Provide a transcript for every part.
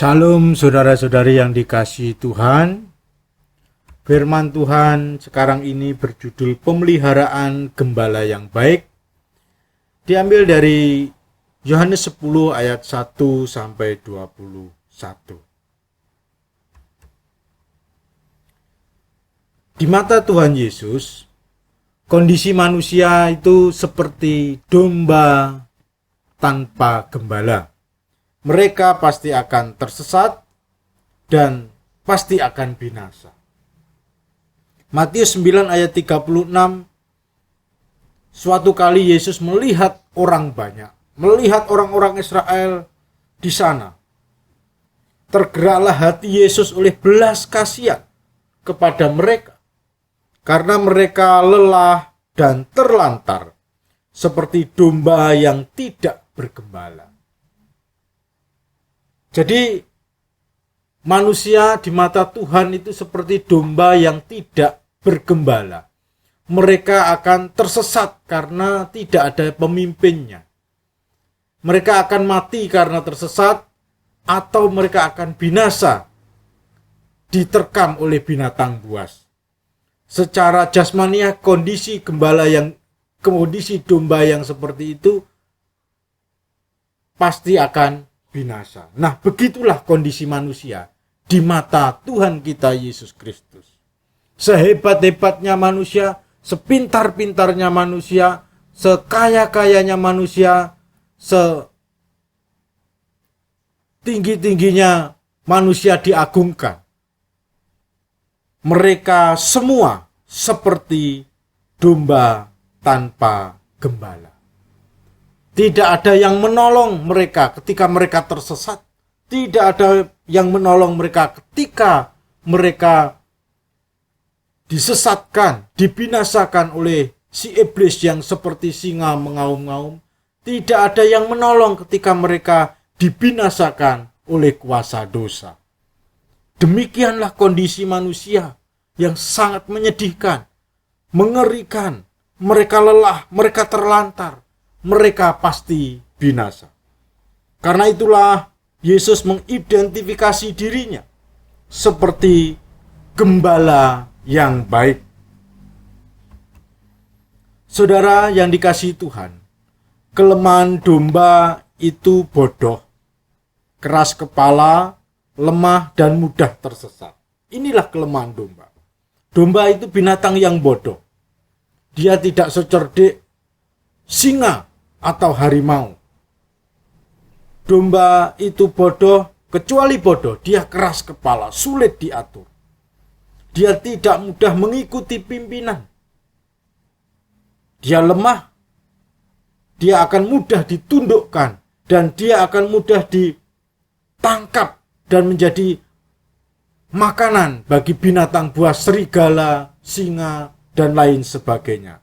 Shalom saudara-saudari yang dikasihi Tuhan. Firman Tuhan sekarang ini berjudul Pemeliharaan Gembala yang Baik. Diambil dari Yohanes 10 ayat 1 sampai 21. Di mata Tuhan Yesus, kondisi manusia itu seperti domba tanpa gembala. Mereka pasti akan tersesat dan pasti akan binasa. Matius 9 ayat 36, suatu kali Yesus melihat orang banyak, melihat orang-orang Israel di sana. Tergeraklah hati Yesus oleh belas kasihan kepada mereka, karena mereka lelah dan terlantar, seperti domba yang tidak bergembala. Jadi manusia di mata Tuhan itu seperti domba yang tidak bergembala. Mereka akan tersesat karena tidak ada pemimpinnya. Mereka akan mati karena tersesat, atau mereka akan binasa diterkam oleh binatang buas. Secara jasmania kondisi domba yang seperti itu pasti akan binasa. Nah, begitulah kondisi manusia di mata Tuhan kita Yesus Kristus. Sehebat-hebatnya manusia, sepintar-pintarnya manusia, sekaya-kayanya manusia, setinggi-tingginya manusia diagungkan, mereka semua seperti domba tanpa gembala. Tidak ada yang menolong mereka ketika mereka tersesat. Tidak ada yang menolong mereka ketika mereka disesatkan, dibinasakan oleh si iblis yang seperti singa mengaum-ngaum. Tidak ada yang menolong ketika mereka dibinasakan oleh kuasa dosa. Demikianlah kondisi manusia yang sangat menyedihkan, mengerikan. Mereka lelah, mereka terlantar. Mereka pasti binasa. Karena itulah Yesus mengidentifikasi dirinya seperti gembala yang baik. Saudara yang dikasihi Tuhan, kelemahan domba itu bodoh, keras kepala, lemah dan mudah tersesat. Inilah kelemahan domba. Domba itu binatang yang bodoh. Dia tidak secerdik singa atau harimau. Domba itu bodoh, kecuali bodoh, dia keras kepala, sulit diatur. Dia tidak mudah mengikuti pimpinan. Dia lemah, dia akan mudah ditundukkan, dan dia akan mudah ditangkap dan menjadi makanan bagi binatang buas, serigala, singa, dan lain sebagainya.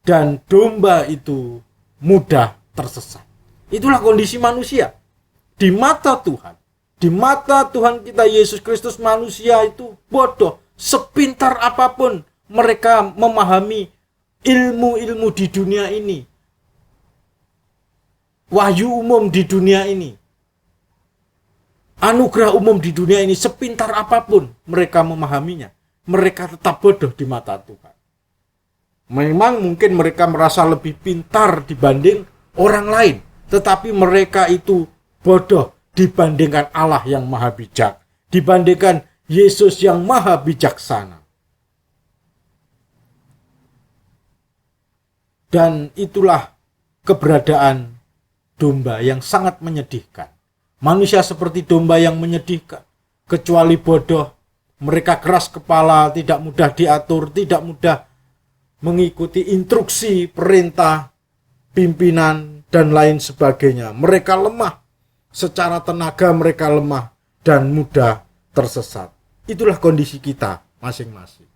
Dan domba itu mudah tersesat. Itulah kondisi manusia di mata Tuhan. Di mata Tuhan kita Yesus Kristus, manusia itu bodoh. Sepintar apapun mereka memahami ilmu-ilmu di dunia ini, wahyu umum di dunia ini, anugerah umum di dunia ini, sepintar apapun mereka memahaminya, mereka tetap bodoh di mata Tuhan. Memang mungkin mereka merasa lebih pintar dibanding orang lain, tetapi mereka itu bodoh dibandingkan Allah yang maha bijak, dibandingkan Yesus yang maha bijaksana. Dan itulah keberadaan domba yang sangat menyedihkan. Manusia seperti domba yang menyedihkan, kecuali bodoh. Mereka keras kepala, tidak mudah diatur, tidak mudah mengikuti instruksi, perintah, pimpinan, dan lain sebagainya. Mereka lemah, secara tenaga mereka lemah dan mudah tersesat. Itulah kondisi kita masing-masing.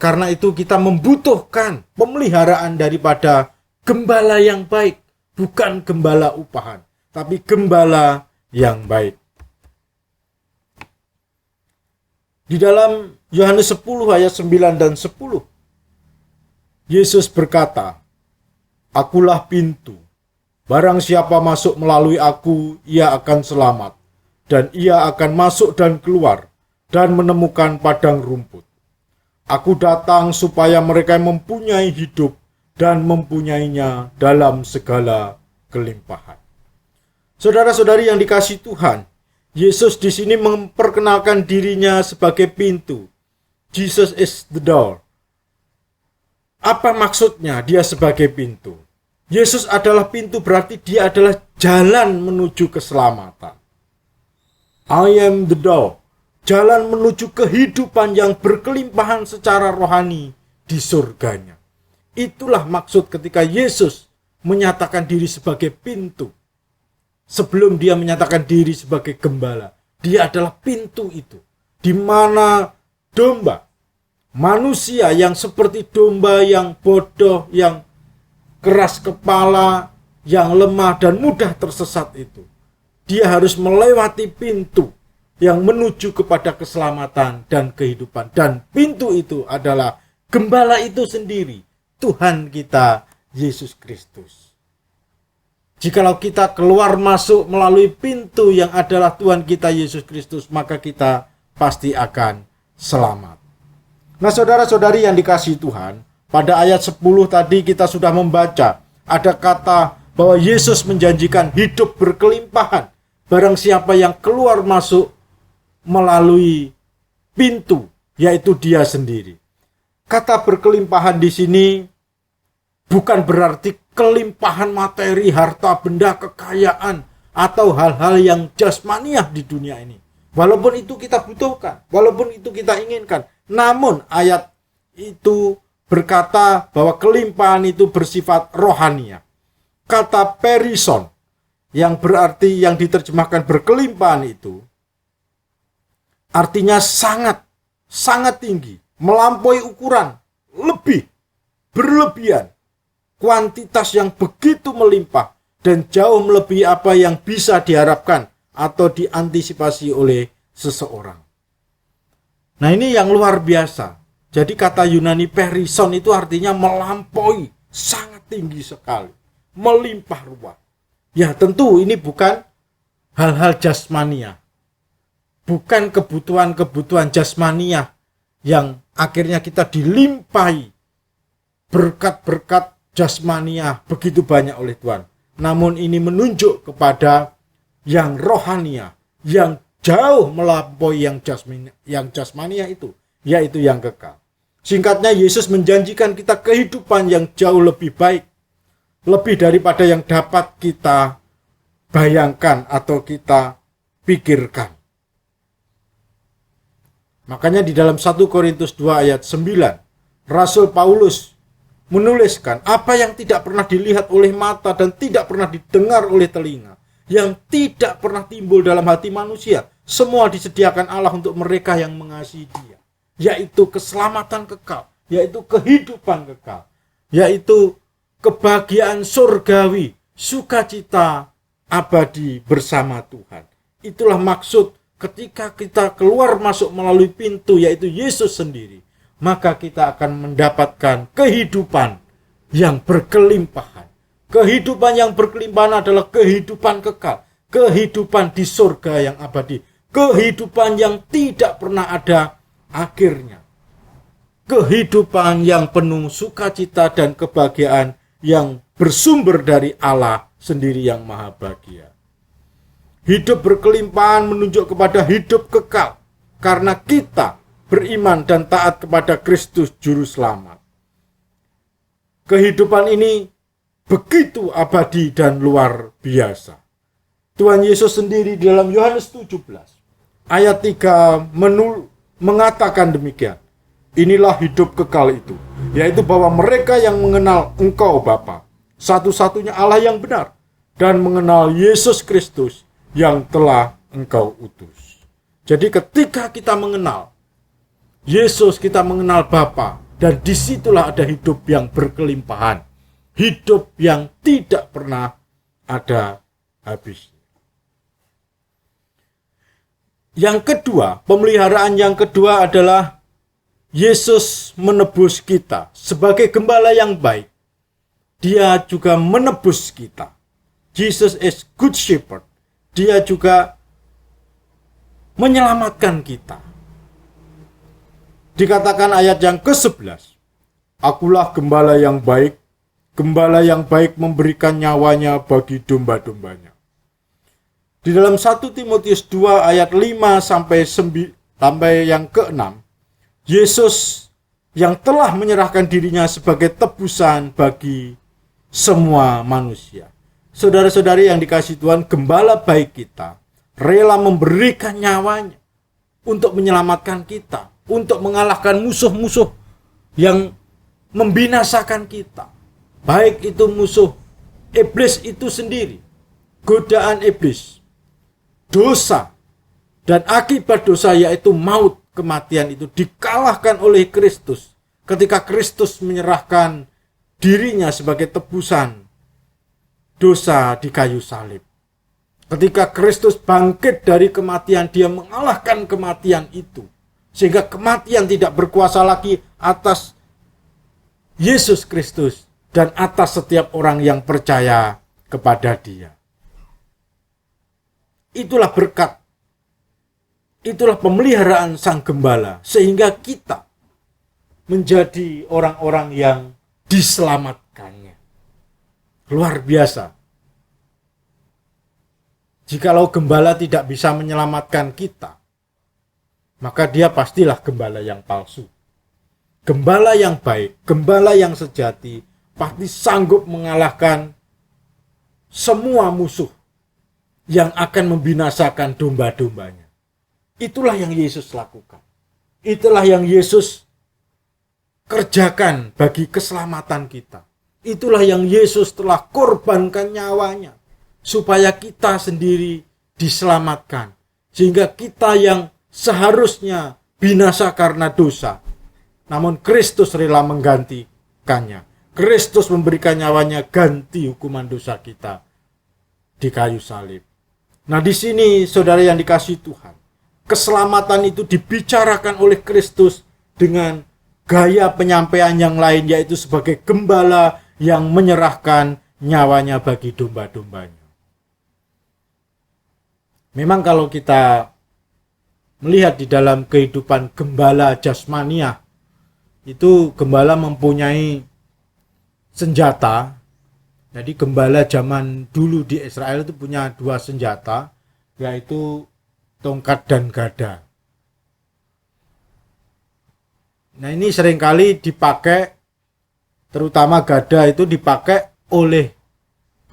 Karena itu kita membutuhkan pemeliharaan daripada gembala yang baik. Bukan gembala upahan, tapi gembala yang baik. Di dalam Yohanes 10 ayat 9 dan 10, Yesus berkata, "Akulah pintu. Barang siapa masuk melalui aku, ia akan selamat, dan ia akan masuk dan keluar, dan menemukan padang rumput. Aku datang supaya mereka mempunyai hidup, dan mempunyainya dalam segala kelimpahan. Saudara-saudari yang dikasihi Tuhan, Yesus di sini memperkenalkan dirinya sebagai pintu. Jesus is the door. Apa maksudnya dia sebagai pintu? Yesus adalah pintu, berarti dia adalah jalan menuju keselamatan. I am the door. Jalan menuju kehidupan yang berkelimpahan secara rohani di surganya. Itulah maksud ketika Yesus menyatakan diri sebagai pintu. Sebelum dia menyatakan diri sebagai gembala, dia adalah pintu itu. Di mana domba, manusia yang seperti domba yang bodoh, yang keras kepala, yang lemah dan mudah tersesat itu, dia harus melewati pintu yang menuju kepada keselamatan dan kehidupan. Dan pintu itu adalah gembala itu sendiri, Tuhan kita Yesus Kristus. Jikalau kita keluar masuk melalui pintu yang adalah Tuhan kita Yesus Kristus, maka kita pasti akan selamat. Nah, saudara-saudari yang dikasihi Tuhan, pada ayat 10 tadi kita sudah membaca, ada kata bahwa Yesus menjanjikan hidup berkelimpahan barang siapa yang keluar masuk melalui pintu, yaitu dia sendiri. Kata berkelimpahan di sini bukan berarti kelimpahan materi, harta benda, kekayaan, atau hal-hal yang jasmaniah di dunia ini. Walaupun itu kita butuhkan, walaupun itu kita inginkan, namun ayat itu berkata bahwa kelimpahan itu bersifat rohania. Kata perison, yang berarti yang diterjemahkan berkelimpahan itu, artinya sangat tinggi, melampaui ukuran, berlebihan, kuantitas yang begitu melimpah, dan jauh melebihi apa yang bisa diharapkan atau diantisipasi oleh seseorang. Nah, ini yang luar biasa. Jadi kata Yunani perison itu artinya melampaui, sangat tinggi sekali, melimpah ruah. Ya tentu ini bukan hal-hal jasmania, bukan kebutuhan-kebutuhan jasmania yang akhirnya kita dilimpahi berkat-berkat jasmania begitu banyak oleh Tuhan. Namun ini menunjuk kepada yang rohania, yang jauh melampaui yang jasmania itu, yaitu yang kekal. Singkatnya, Yesus menjanjikan kita kehidupan yang jauh lebih baik, lebih daripada yang dapat kita bayangkan atau kita pikirkan. Makanya di dalam 1 Korintus 2 ayat 9, Rasul Paulus menuliskan apa yang tidak pernah dilihat oleh mata dan tidak pernah didengar oleh telinga, yang tidak pernah timbul dalam hati manusia, semua disediakan Allah untuk mereka yang mengasihi Dia, yaitu keselamatan kekal, yaitu kehidupan kekal, yaitu kebahagiaan surgawi, sukacita abadi bersama Tuhan. Itulah maksud ketika kita keluar masuk melalui pintu, yaitu Yesus sendiri, maka kita akan mendapatkan kehidupan yang berkelimpahan. Kehidupan yang berkelimpahan adalah kehidupan kekal, kehidupan di surga yang abadi, kehidupan yang tidak pernah ada akhirnya, kehidupan yang penuh sukacita dan kebahagiaan yang bersumber dari Allah sendiri yang maha bahagia. Hidup berkelimpahan menunjuk kepada hidup kekal, karena kita beriman dan taat kepada Kristus Juru Selamat. Kehidupan ini begitu abadi dan luar biasa. Tuhan Yesus sendiri dalam Yohanes 17 ayat 3 mengatakan demikian. Inilah hidup kekal itu, yaitu bahwa mereka yang mengenal Engkau Bapa, satu-satunya Allah yang benar, dan mengenal Yesus Kristus yang telah Engkau utus. Jadi ketika kita mengenal Yesus, kita mengenal Bapa, dan disitulah ada hidup yang berkelimpahan, hidup yang tidak pernah ada habisnya. Yang kedua, pemeliharaan yang kedua adalah Yesus menebus kita sebagai gembala yang baik. Dia juga menebus kita. Jesus is good shepherd. Dia juga menyelamatkan kita. Dikatakan ayat yang ke-11, akulah gembala yang baik memberikan nyawanya bagi domba-dombanya. Di dalam 1 Timotius 2 ayat 5 sampai yang ke-6, Yesus yang telah menyerahkan dirinya sebagai tebusan bagi semua manusia. Saudara-saudari yang dikasihi Tuhan, gembala baik kita rela memberikan nyawanya untuk menyelamatkan kita, untuk mengalahkan musuh-musuh yang membinasakan kita. Baik itu musuh iblis itu sendiri, godaan iblis, dosa, dan akibat dosa yaitu maut, kematian itu dikalahkan oleh Kristus ketika Kristus menyerahkan dirinya sebagai tebusan dosa di kayu salib. Ketika Kristus bangkit dari kematian, dia mengalahkan kematian itu. Sehingga kematian tidak berkuasa lagi atas Yesus Kristus dan atas setiap orang yang percaya kepada dia. Itulah berkat. Itulah pemeliharaan Sang Gembala. Sehingga kita menjadi orang-orang yang diselamatkannya. Luar biasa. Jikalau gembala tidak bisa menyelamatkan kita, maka dia pastilah gembala yang palsu. Gembala yang baik, gembala yang sejati, pasti sanggup mengalahkan semua musuh yang akan membinasakan domba-dombanya. Itulah yang Yesus lakukan. Itulah yang Yesus kerjakan bagi keselamatan kita. Itulah yang Yesus telah korbankan nyawanya supaya kita sendiri diselamatkan. Sehingga kita yang seharusnya binasa karena dosa, namun Kristus rela menggantikannya. Kristus memberikan nyawanya ganti hukuman dosa kita di kayu salib. Nah, di sini saudara yang dikasihi Tuhan, keselamatan itu dibicarakan oleh Kristus dengan gaya penyampaian yang lain, yaitu sebagai gembala yang menyerahkan nyawanya bagi domba-dombanya. Memang kalau kita melihat di dalam kehidupan gembala jasmaniah, itu gembala mempunyai senjata. Jadi gembala zaman dulu di Israel itu punya dua senjata, yaitu tongkat dan gada. Nah, ini seringkali dipakai, terutama gada itu dipakai oleh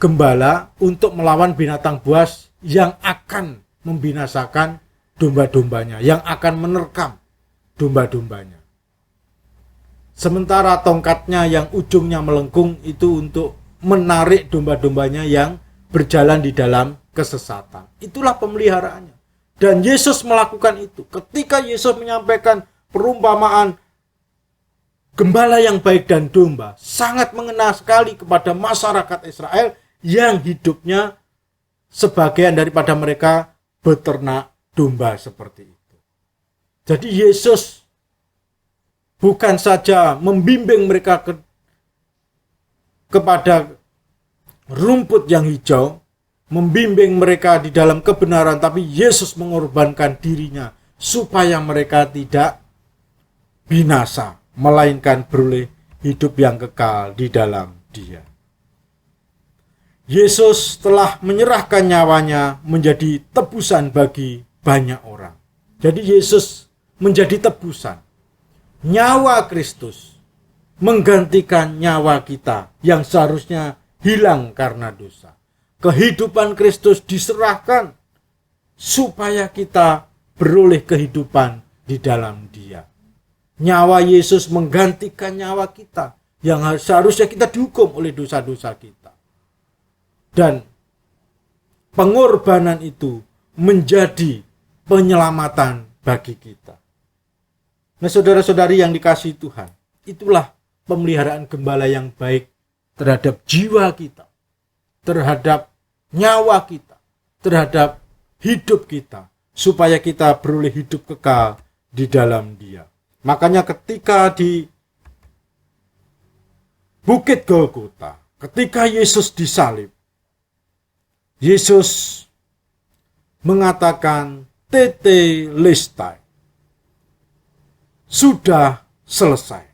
gembala untuk melawan binatang buas yang akan membinasakan domba-dombanya, yang akan menerkam domba-dombanya. Sementara tongkatnya yang ujungnya melengkung itu untuk menarik domba-dombanya yang berjalan di dalam kesesatan. Itulah pemeliharaannya. Dan Yesus melakukan itu. Ketika Yesus menyampaikan perumpamaan gembala yang baik dan domba, sangat mengena sekali kepada masyarakat Israel yang hidupnya sebagian daripada mereka beternak domba seperti itu. Jadi Yesus bukan saja membimbing mereka kepada rumput yang hijau, membimbing mereka di dalam kebenaran, tapi Yesus mengorbankan dirinya supaya mereka tidak binasa, melainkan beroleh hidup yang kekal di dalam Dia. Yesus telah menyerahkan nyawanya menjadi tebusan bagi banyak orang. Jadi Yesus menjadi tebusan. Nyawa Kristus menggantikan nyawa kita yang seharusnya hilang karena dosa. Kehidupan Kristus diserahkan supaya kita beroleh kehidupan di dalam Dia. Nyawa Yesus menggantikan nyawa kita yang seharusnya kita dihukum oleh dosa-dosa kita. Dan pengorbanan itu menjadi penyelamatan bagi kita. Nah, saudara-saudari yang dikasihi Tuhan, itulah pemeliharaan gembala yang baik terhadap jiwa kita, terhadap nyawa kita, terhadap hidup kita, supaya kita beroleh hidup kekal di dalam Dia. Makanya ketika di Bukit Golgota, ketika Yesus disalib, Yesus mengatakan tetelestai. Sudah selesai.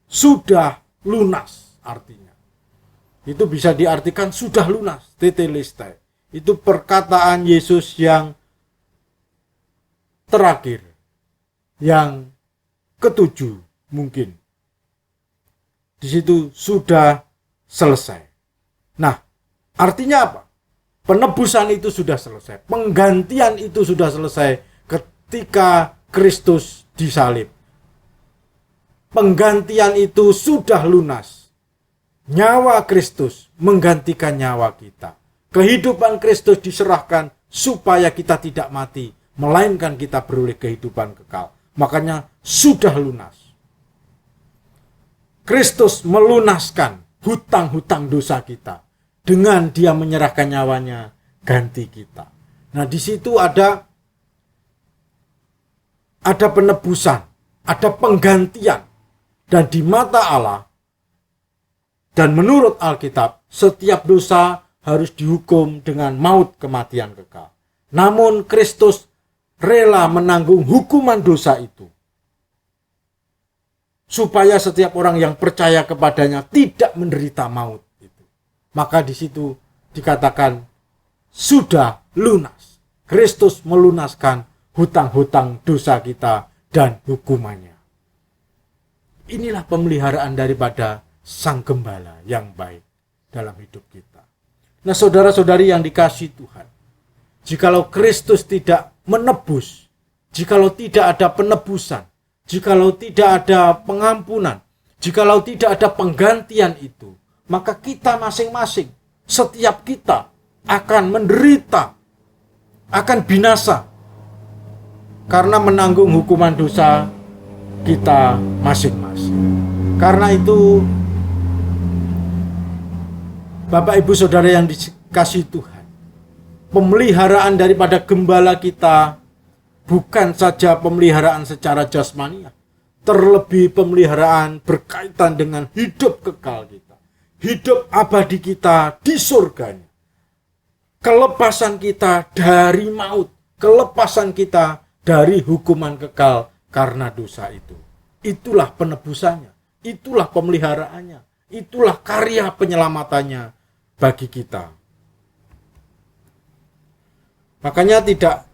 Sudah lunas artinya. Itu bisa diartikan sudah lunas, tetelestai. Itu perkataan Yesus yang terakhir, yang ketujuh mungkin. Di situ sudah selesai. Nah, artinya apa? Penebusan itu sudah selesai. Penggantian itu sudah selesai ketika Kristus disalib. Penggantian itu sudah lunas. Nyawa Kristus menggantikan nyawa kita. Kehidupan Kristus diserahkan supaya kita tidak mati, melainkan kita beroleh kehidupan kekal. Makanya sudah lunas. Kristus melunaskan hutang-hutang dosa kita dengan dia menyerahkan nyawanya ganti kita. Nah, di situ ada penebusan, ada penggantian. Dan di mata Allah dan menurut Alkitab, setiap dosa harus dihukum dengan maut, kematian kekal. Namun Kristus rela menanggung hukuman dosa itu, supaya setiap orang yang percaya kepadanya tidak menderita maut. Maka di situ dikatakan sudah lunas. Kristus melunaskan hutang-hutang dosa kita dan hukumannya. Inilah pemeliharaan daripada Sang Gembala yang baik dalam hidup kita. Nah, saudara-saudari yang dikasihi Tuhan, jikalau Kristus tidak menebus, jikalau tidak ada penebusan, jikalau tidak ada pengampunan, jikalau tidak ada penggantian itu, maka kita masing-masing, setiap kita akan menderita, akan binasa, karena menanggung hukuman dosa kita masing-masing. Karena itu, Bapak Ibu Saudara yang dikasihi Tuhan, pemeliharaan daripada gembala kita bukan saja pemeliharaan secara jasmania, terlebih pemeliharaan berkaitan dengan hidup kekal kita, hidup abadi kita di surganya, kelepasan kita dari maut, kelepasan kita dari hukuman kekal karena dosa itu. Itulah penebusannya, itulah pemeliharaannya, itulah karya penyelamatannya bagi kita. Makanya tidak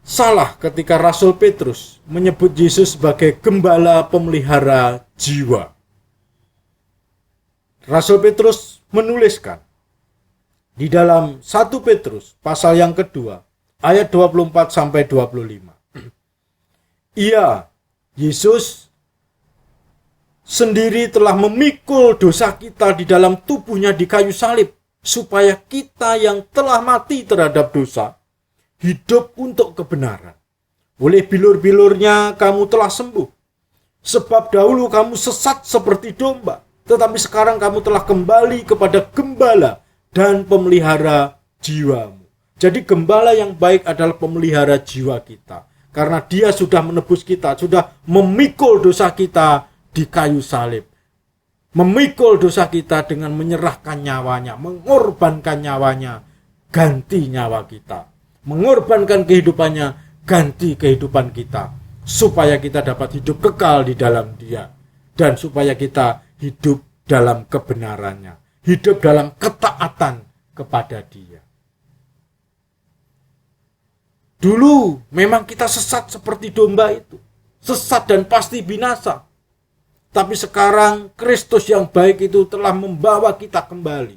salah ketika Rasul Petrus menyebut Yesus sebagai gembala pemelihara jiwa. Rasul Petrus menuliskan di dalam 1 Petrus pasal yang kedua ayat 24 sampai 25. Ia, Yesus sendiri telah memikul dosa kita di dalam tubuhnya di kayu salib, supaya kita yang telah mati terhadap dosa hidup untuk kebenaran. Oleh bilur-bilurnya kamu telah sembuh. Sebab dahulu kamu sesat seperti domba, tetapi sekarang kamu telah kembali kepada gembala dan pemelihara jiwamu. Jadi gembala yang baik adalah pemelihara jiwa kita, karena dia sudah menebus kita, sudah memikul dosa kita di kayu salib. Memikul dosa kita dengan menyerahkan nyawanya, mengorbankan nyawanya, ganti nyawa kita. Mengorbankan kehidupannya, ganti kehidupan kita, supaya kita dapat hidup kekal di dalam dia, dan supaya kita hidup dalam kebenarannya, hidup dalam ketaatan kepada dia. Dulu memang kita sesat seperti domba itu, sesat dan pasti binasa. Tapi sekarang Kristus yang baik itu telah membawa kita kembali.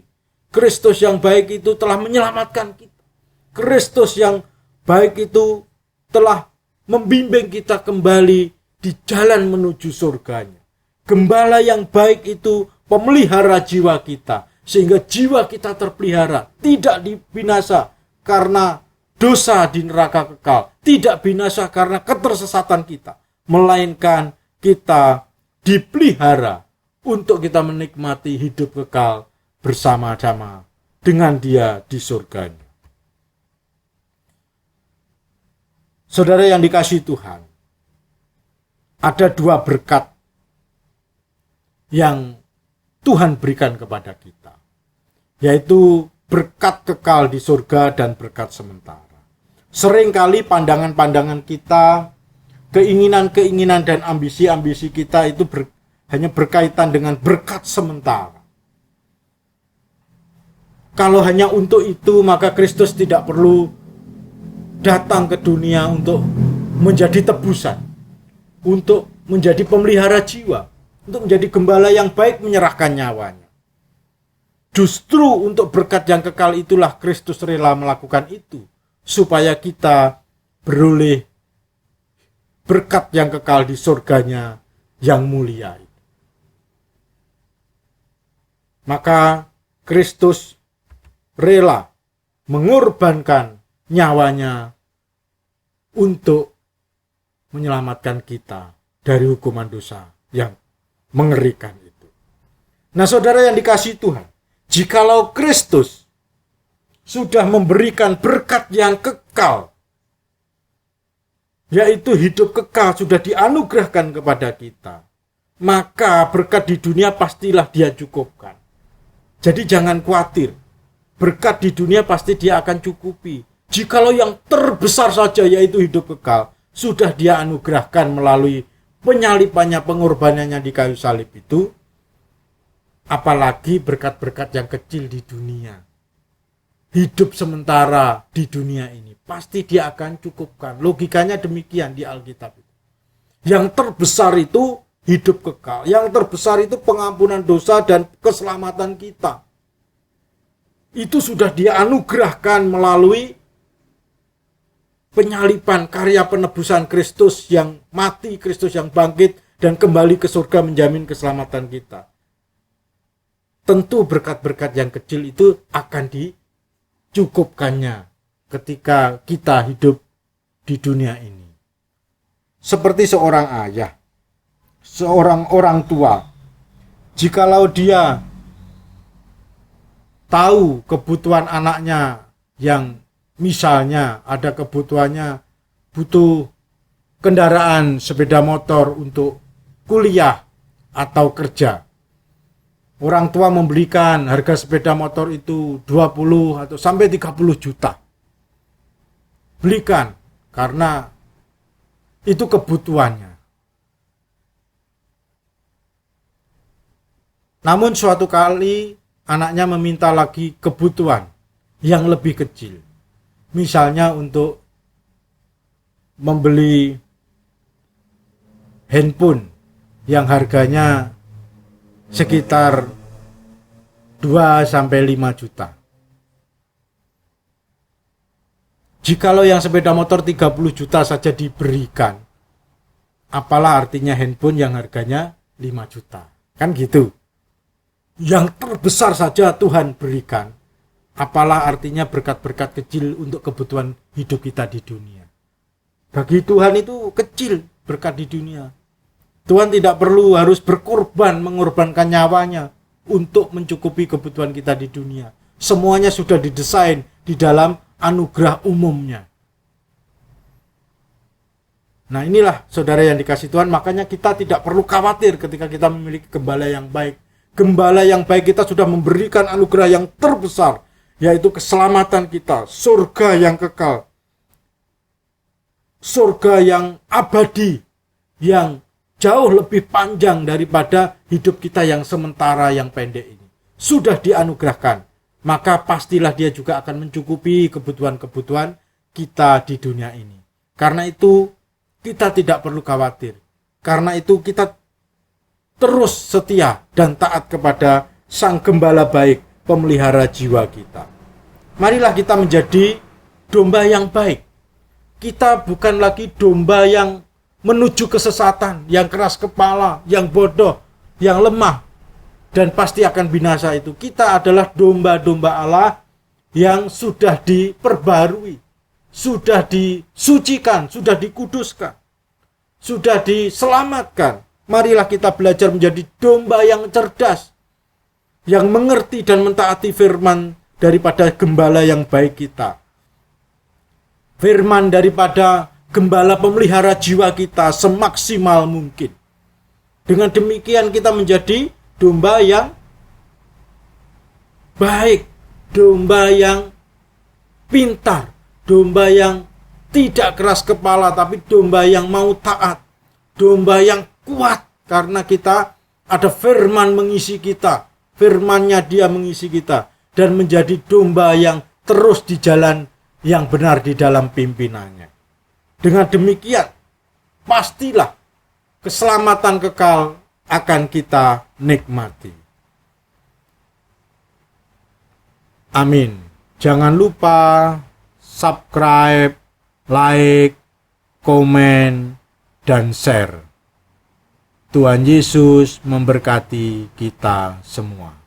Kristus yang baik itu telah menyelamatkan kita. Kristus yang baik itu telah membimbing kita kembali di jalan menuju surganya. Gembala yang baik itu pemelihara jiwa kita, sehingga jiwa kita terpelihara, tidak dibinasa karena dosa di neraka kekal, tidak binasa karena ketersesatan kita, melainkan kita dipelihara untuk kita menikmati hidup kekal bersama-sama dengan dia di surganya. Saudara yang dikasihi Tuhan, ada dua berkat yang Tuhan berikan kepada kita, yaitu berkat kekal di surga dan berkat sementara. Seringkali pandangan-pandangan kita, keinginan-keinginan dan ambisi-ambisi kita itu hanya berkaitan dengan berkat sementara. Kalau hanya untuk itu, maka Kristus tidak perlu datang ke dunia untuk menjadi tebusan, untuk menjadi pemelihara jiwa, untuk menjadi gembala yang baik menyerahkan nyawanya. Justru untuk berkat yang kekal itulah Kristus rela melakukan itu, supaya kita beroleh berkat yang kekal di surganya yang mulia itu. Maka Kristus rela mengorbankan nyawanya untuk menyelamatkan kita dari hukuman dosa yang mengerikan itu. Nah, saudara yang dikasihi Tuhan, jikalau Kristus sudah memberikan berkat yang kekal, yaitu hidup kekal sudah dianugerahkan kepada kita, maka berkat di dunia pastilah Dia cukupkan. Jadi jangan khawatir, berkat di dunia pasti Dia akan cukupi. Jikalau yang terbesar saja yaitu hidup kekal sudah Dia anugerahkan melalui penyalipannya, pengorbanannya di kayu salib itu, apalagi berkat-berkat yang kecil di dunia. Hidup sementara di dunia ini pasti Dia akan cukupkan. Logikanya demikian di Alkitab itu. Yang terbesar itu hidup kekal, yang terbesar itu pengampunan dosa dan keselamatan kita. Itu sudah Dia anugerahkan melalui penyalipan, karya penebusan Kristus yang mati, Kristus yang bangkit dan kembali ke surga menjamin keselamatan kita. Tentu berkat-berkat yang kecil itu akan dicukupkannya ketika kita hidup di dunia ini. Seperti seorang ayah, seorang orang tua, jikalau dia tahu kebutuhan anaknya yang misalnya ada kebutuhannya butuh kendaraan sepeda motor untuk kuliah atau kerja. Orang tua membelikan harga sepeda motor itu 20 atau sampai 30 juta. Belikan karena itu kebutuhannya. Namun suatu kali anaknya meminta lagi kebutuhan yang lebih kecil. Misalnya untuk membeli handphone yang harganya sekitar 2-5 juta. Jikalau yang sepeda motor 30 juta saja diberikan, apalah artinya handphone yang harganya 5 juta. Kan gitu. Yang terbesar saja Tuhan berikan, apalah artinya berkat-berkat kecil untuk kebutuhan hidup kita di dunia. Bagi Tuhan itu kecil berkat di dunia. Tuhan tidak perlu harus berkorban, mengorbankan nyawanya untuk mencukupi kebutuhan kita di dunia. Semuanya sudah didesain di dalam anugerah umumnya. Nah, inilah saudara yang dikasihi Tuhan, makanya kita tidak perlu khawatir ketika kita memiliki gembala yang baik. Gembala yang baik kita sudah memberikan anugerah yang terbesar, yaitu keselamatan kita, surga yang kekal, surga yang abadi, yang jauh lebih panjang daripada hidup kita yang sementara, yang pendek ini. Sudah dianugerahkan, maka pastilah Dia juga akan mencukupi kebutuhan-kebutuhan kita di dunia ini. Karena itu kita tidak perlu khawatir. Karena itu kita terus setia dan taat kepada Sang Gembala baik, pemelihara jiwa kita. Marilah kita menjadi domba yang baik. Kita bukan lagi domba yang menuju kesesatan, yang keras kepala, yang bodoh, yang lemah, dan pasti akan binasa itu. Kita adalah domba-domba Allah yang sudah diperbarui, sudah disucikan, sudah dikuduskan, sudah diselamatkan. Marilah kita belajar menjadi domba yang cerdas, yang mengerti dan mentaati firman daripada gembala yang baik kita. Firman daripada Gembala pemelihara jiwa kita semaksimal mungkin. Dengan demikian kita menjadi domba yang baik, domba yang pintar, domba yang tidak keras kepala, tapi domba yang mau taat, domba yang kuat, karena kita ada firman mengisi kita, firmannya dia mengisi kita, dan menjadi domba yang terus di jalan yang benar di dalam pimpinannya. Dengan demikian, pastilah keselamatan kekal akan kita nikmati. Amin. Jangan lupa subscribe, like, komen, dan share. Tuhan Yesus memberkati kita semua.